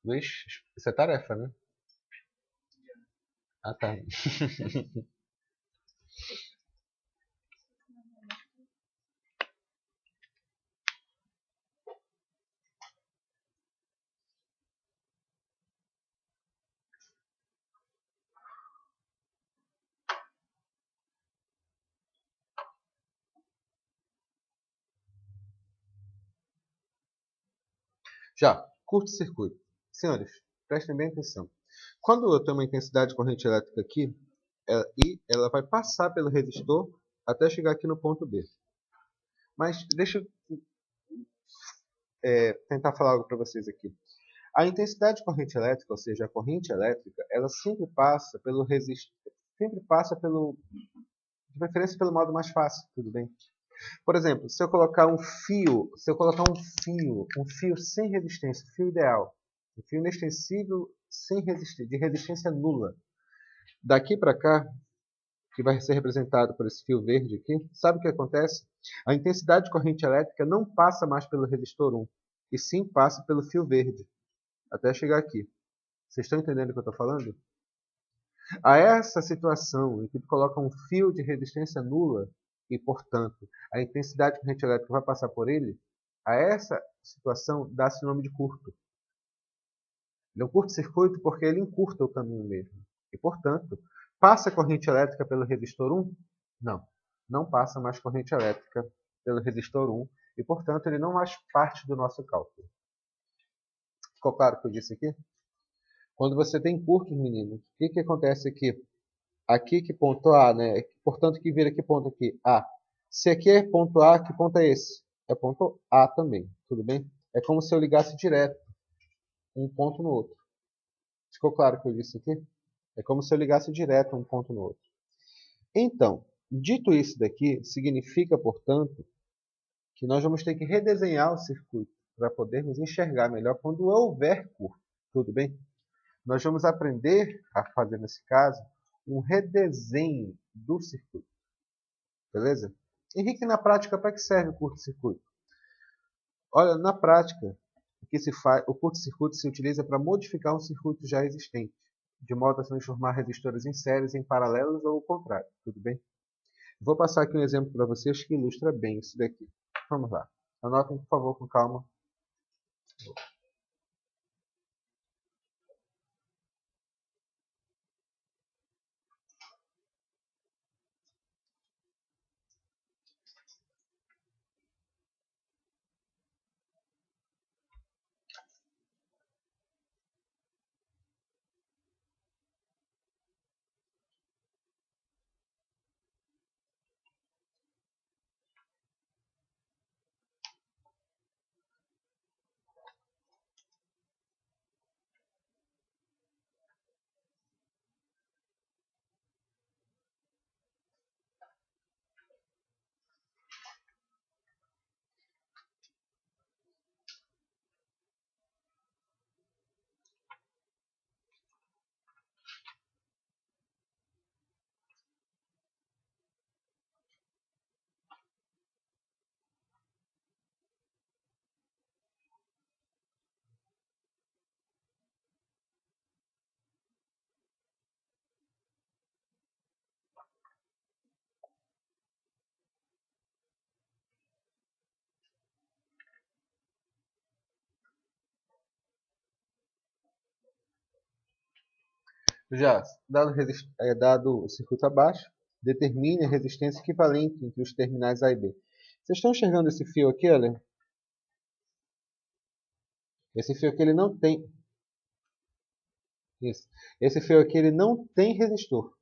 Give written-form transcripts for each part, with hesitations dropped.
Luiz, isso é tarefa, né? Ah, tá. Já, curto-circuito. Senhores, prestem bem atenção. Quando eu tenho uma intensidade de corrente elétrica aqui, ela vai passar pelo resistor até chegar aqui no ponto B. Mas deixa eu tentar falar algo para vocês aqui. A intensidade de corrente elétrica, ou seja, a corrente elétrica, ela sempre passa pelo resistor, sempre passa de preferência pelo modo mais fácil, tudo bem? Por exemplo, se eu colocar um fio sem resistência, fio ideal, um fio inextensível sem de resistência nula, daqui para cá, que vai ser representado por esse fio verde aqui, sabe o que acontece? A intensidade de corrente elétrica não passa mais pelo resistor 1, e sim passa pelo fio verde, até chegar aqui. Vocês estão entendendo o que eu estou falando? A essa situação em que tu coloca um fio de resistência nula e, portanto, a intensidade de corrente elétrica vai passar por ele, a essa situação dá-se o nome de curto. Ele é um curto-circuito porque ele encurta o caminho mesmo. E, portanto, passa a corrente elétrica pelo resistor 1? Não. Não passa mais corrente elétrica pelo resistor 1 e, portanto, ele não faz parte do nosso cálculo. Ficou claro o que eu disse aqui? Quando você tem curtos, meninos, o que acontece aqui? Aqui que ponto A, né? Portanto, que vira que ponto aqui? A. Se aqui é ponto A, que ponto é esse? É ponto A também, tudo bem? É como se eu ligasse direto um ponto no outro. Ficou claro o que eu disse aqui? É como se eu ligasse direto um ponto no outro. Então, dito isso daqui, significa, portanto, que nós vamos ter que redesenhar o circuito para podermos enxergar melhor quando houver curto, tudo bem? Nós vamos aprender a fazer, nesse caso, um redesenho do circuito. Beleza? Henrique, na prática, para que serve o curto-circuito? Olha, na prática, o curto-circuito se utiliza para modificar um circuito já existente, de modo a transformar resistores em séries em paralelos ou o contrário, tudo bem? Vou passar aqui um exemplo para vocês que ilustra bem isso daqui. Vamos lá. Anotem, por favor, com calma. Já, dado o circuito abaixo, determine a resistência equivalente entre os terminais A e B. Vocês estão enxergando esse fio aqui, olha? Esse fio aqui ele não tem. Isso. Esse fio aqui ele não tem resistor.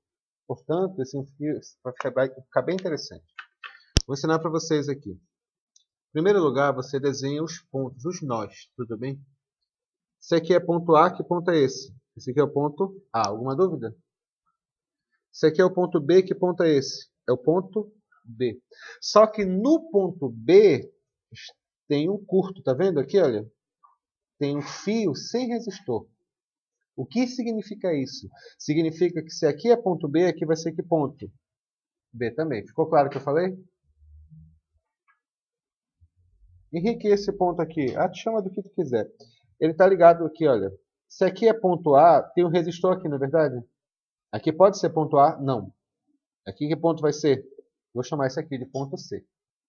Portanto, esse fio vai ficar bem interessante. Vou ensinar para vocês aqui. Em primeiro lugar, você desenha os pontos, os nós, tudo bem? Esse aqui é ponto A, que ponto é esse? Esse aqui é o ponto A. Alguma dúvida? Esse aqui é o ponto B, que ponto é esse? É o ponto B. Só que no ponto B tem um curto, tá vendo aqui, olha? Tem um fio sem resistor. O que significa isso? Significa que se aqui é ponto B, aqui vai ser que ponto? B também. Ficou claro o que eu falei? Henrique, esse ponto aqui, te chama do que tu quiser. Ele está ligado aqui, olha. Se aqui é ponto A, tem um resistor aqui, não é verdade? Aqui pode ser ponto A? Não. Aqui que ponto vai ser? Vou chamar isso aqui de ponto C.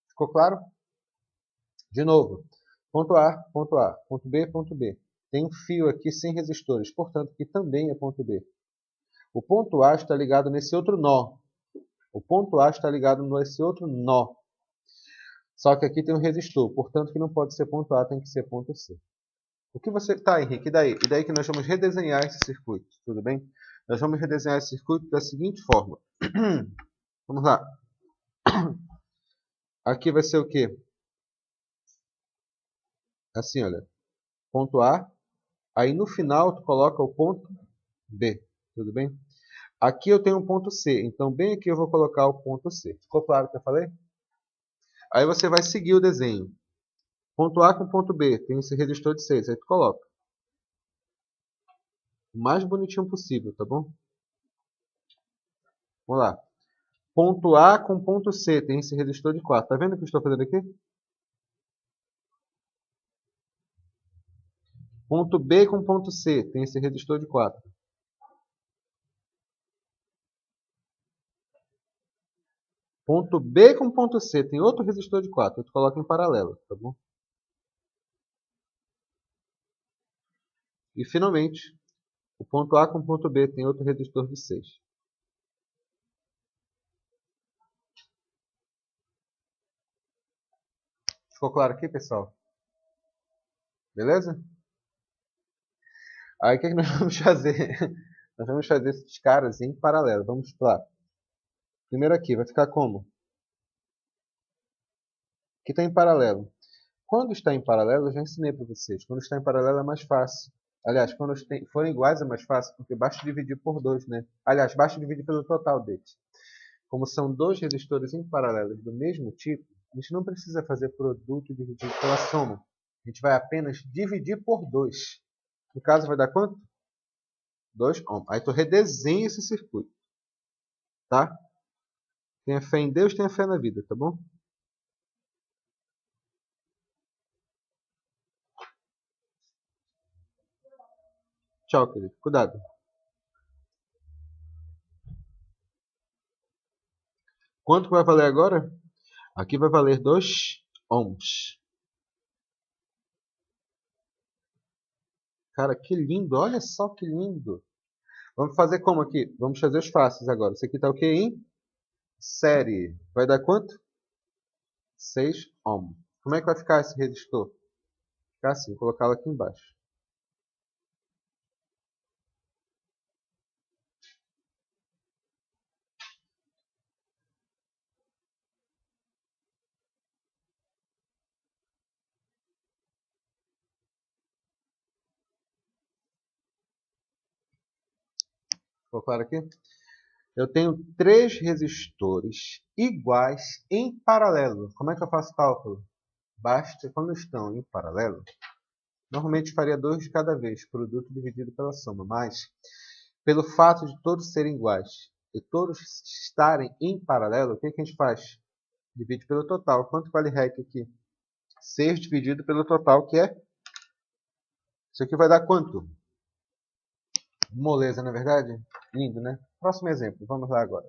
Ficou claro? De novo. Ponto A, ponto A. Ponto B, ponto B. Tem um fio aqui sem resistores, portanto, aqui também é ponto B. O ponto A está ligado nesse outro nó. O ponto A está ligado nesse outro nó. Só que aqui tem um resistor, portanto, que não pode ser ponto A, tem que ser ponto C. O que você... Tá, Henrique, e daí? E daí que nós vamos redesenhar esse circuito, tudo bem? Nós vamos redesenhar esse circuito da seguinte forma. Vamos lá. Aqui vai ser o quê? Assim, olha. Ponto A. Aí no final tu coloca o ponto B, tudo bem? Aqui eu tenho um ponto C, então bem aqui eu vou colocar o ponto C. Ficou claro o que eu falei? Aí você vai seguir o desenho. Ponto A com ponto B, tem esse resistor de 6, aí tu coloca. O mais bonitinho possível, tá bom? Vamos lá. Ponto A com ponto C, tem esse resistor de 4. Tá vendo o que eu estou fazendo aqui? Ponto B com ponto C, tem esse resistor de 4. Ponto B com ponto C, tem outro resistor de 4. Tu coloca em paralelo, tá bom? E finalmente, o ponto A com ponto B tem outro resistor de 6. Ficou claro aqui, pessoal? Beleza? Aí o que nós vamos fazer? Nós vamos fazer esses caras em paralelo. Vamos lá. Primeiro aqui, vai ficar como? Aqui está em paralelo. Quando está em paralelo, eu já ensinei para vocês. Quando está em paralelo é mais fácil. Aliás, quando forem iguais é mais fácil, porque basta dividir por 2, né? Aliás, basta dividir pelo total deles. Como são dois resistores em paralelos do mesmo tipo, a gente não precisa fazer produto dividido pela soma. A gente vai apenas dividir por 2. No caso, vai dar quanto? 2 ohms. Aí tu redesenha esse circuito. Tá? Tenha fé em Deus, tenha fé na vida, tá bom? Tchau, querido. Cuidado. Quanto vai valer agora? Aqui vai valer 2 ohms. Cara, que lindo. Olha só que lindo. Vamos fazer como aqui? Vamos fazer os fáceis agora. Isso aqui tá o quê, hein? Série. Vai dar quanto? 6 ohms. Como é que vai ficar esse resistor? Ficar assim, vou colocá-lo aqui embaixo. Ficou claro aqui? Eu tenho 3 resistores iguais em paralelo. Como é que eu faço o cálculo? Basta, quando estão em paralelo, normalmente faria 2 de cada vez, produto dividido pela soma. Mas, pelo fato de todos serem iguais e todos estarem em paralelo, o que a gente faz? Divide pelo total. Quanto vale REC aqui? 6 dividido pelo total, que é... Isso aqui vai dar quanto? Moleza, não é verdade? Lindo, né? Próximo exemplo. Vamos lá agora.